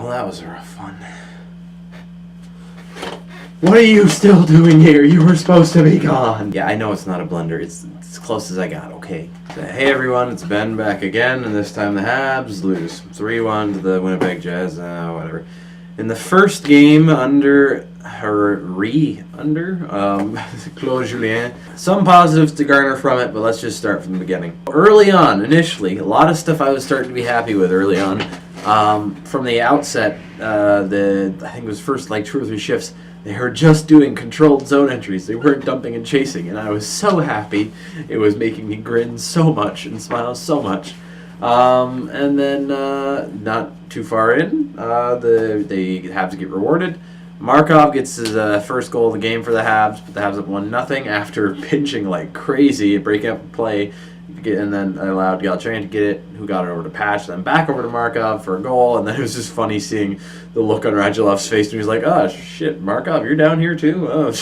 well, that was a rough one. What are you still doing here? You were supposed to be gone. Yeah, I know it's not a blunder. It's as close as I got, okay. So, hey everyone, it's Ben back again, and this time the Habs lose 3-1 to the Winnipeg Jazz, whatever. In the first game under Claude Julien. Some positives to garner from it, but let's just start from the beginning. Early on, initially, a lot of stuff I was starting to be happy with early on. From the outset, I think it was first like 2 or 3 shifts, they were just doing controlled zone entries. They weren't dumping and chasing, and I was so happy. It was making me grin so much and smile so much. And then not too far in, the Habs get rewarded. Markov gets his first goal of the game for the Habs, but the Habs up 1-0 after pinching like crazy, breaking up play, and then allowed Galchenyuk to get it, who got it over to Patch, then back over to Markov for a goal, and then it was just funny seeing the look on Radulov's face, and he was like, oh, shit, Markov, you're down here too? Oh,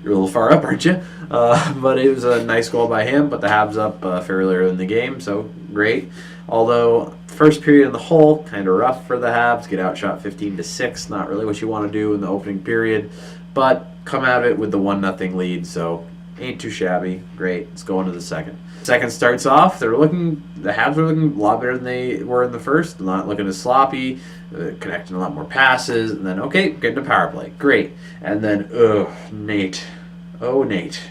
you're a little far up, aren't you? But it was a nice goal by him, but the Habs up fairly early in the game, so great. Although, first period in the whole, kind of rough for the Habs, get outshot 15-6, not really what you want to do in the opening period, but come out of it with the 1-0 lead, so ain't too shabby. Great, let's go into the second. Second starts off, the Habs are looking a lot better than they were in the first, not looking as sloppy, connecting a lot more passes, and then, okay, getting to power play, great. And then, Nate. Oh, Nate.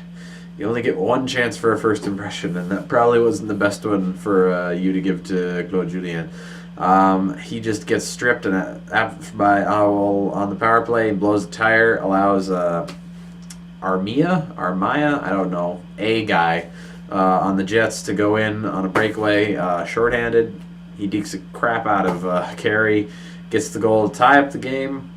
You only get one chance for a first impression, and that probably wasn't the best one for you to give to Claude Julien. He just gets stripped by Owl on the power play, blows the tire, allows Armia, I don't know, a guy on the Jets to go in on a breakaway, shorthanded. He dekes the crap out of Carey, gets the goal to tie up the game,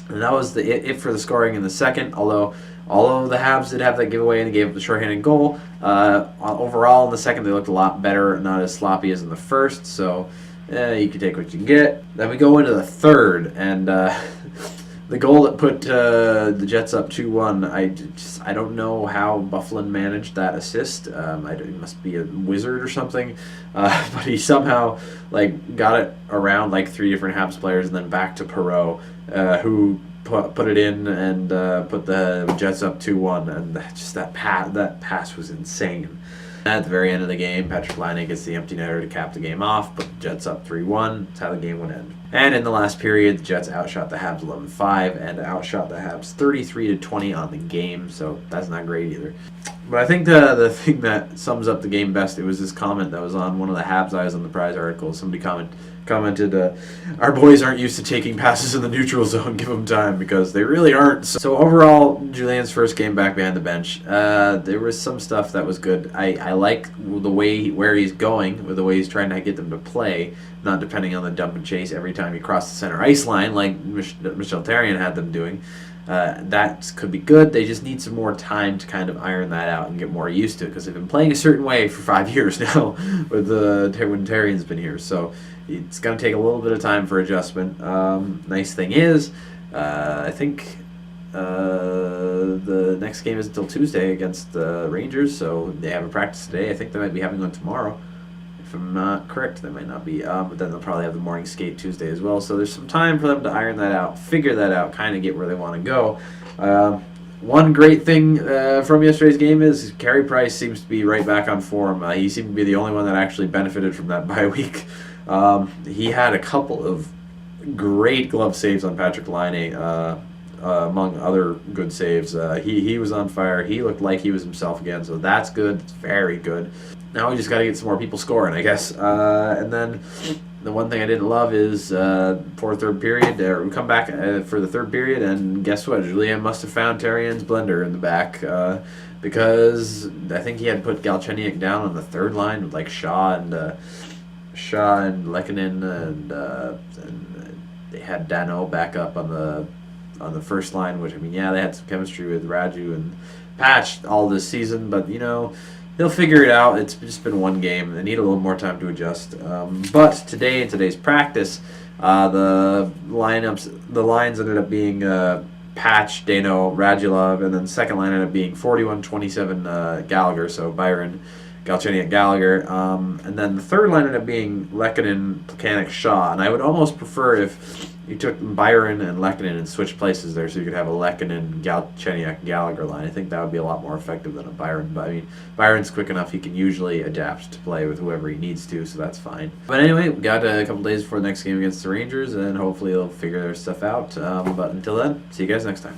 and that was it for the scoring in the second, although the Habs did have that giveaway and they gave up the shorthanded goal. Overall, in the second, they looked a lot better, not as sloppy as in the first, so you can take what you can get. Then we go into the third, and the goal that put the Jets up 2-1, I don't know how Byfuglien managed that assist. He must be a wizard or something, but he somehow got it around 3 different Habs players and then back to Perreault, who put it in and put the Jets up 2-1, and that pass was insane. At the very end of the game, Patrick Laine gets the empty netter to cap the game off, but the Jets up 3-1. That's how the game would end. And in the last period, the Jets outshot the Habs 11-5 and outshot the Habs 33-20 on the game, so that's not great either. But I think the thing that sums up the game best, it was this comment that was on one of the Habs Eyes on the Prize articles. Somebody commented, our boys aren't used to taking passes in the neutral zone, give them time, because they really aren't. So overall, Julien's first game back behind the bench, there was some stuff that was good. I like the way where he's going, with the way he's trying to get them to play, not depending on the dump and chase every time you cross the center ice line like Michel Therrien had them doing. That could be good. They just need some more time to kind of iron that out and get more used to it, because they've been playing a certain way for 5 years now with when Therrien's been here. So it's going to take a little bit of time for adjustment. Nice thing is, I think the next game is until Tuesday against the Rangers, so they have a practice today. I think they might be having one tomorrow. If I'm not correct, they might not be. But then they'll probably have the morning skate Tuesday as well. So there's some time for them to iron that out, figure that out, kind of get where they want to go. One great thing from yesterday's game is Carey Price seems to be right back on form. He seemed to be the only one that actually benefited from that bye week. He had a couple of great glove saves on Patrick Laine, among other good saves. He was on fire. He looked like he was himself again, so that's good. It's very good. Now we just got to get some more people scoring, I guess. And then the one thing I didn't love is for third period, we come back for the third period, and guess what? Julien must have found Therrien's blender in the back, because I think he had put Galchenyuk down on the third line with Shaw and Lehkonen, and they had Danault back up on the first line, which, they had some chemistry with Raju and Patch all this season, but they'll figure it out. It's just been one game. They need a little more time to adjust. But today, in today's practice, the lines ended up being Patch, Danault, Radulov, and then the second line ended up being 41-27 Gallagher. So Byron Galchenyuk, Gallagher. And then the third line ended up being Lehkonen, Plekanec, Shaw. And I would almost prefer if you took Byron and Lehkonen and switched places there so you could have a Lehkonen, Galchenyuk, Gallagher line. I think that would be a lot more effective than a Byron. But I mean, Byron's quick enough. He can usually adapt to play with whoever he needs to, so that's fine. But anyway, we got a couple days before the next game against the Rangers, and hopefully they'll figure their stuff out. But until then, see you guys next time.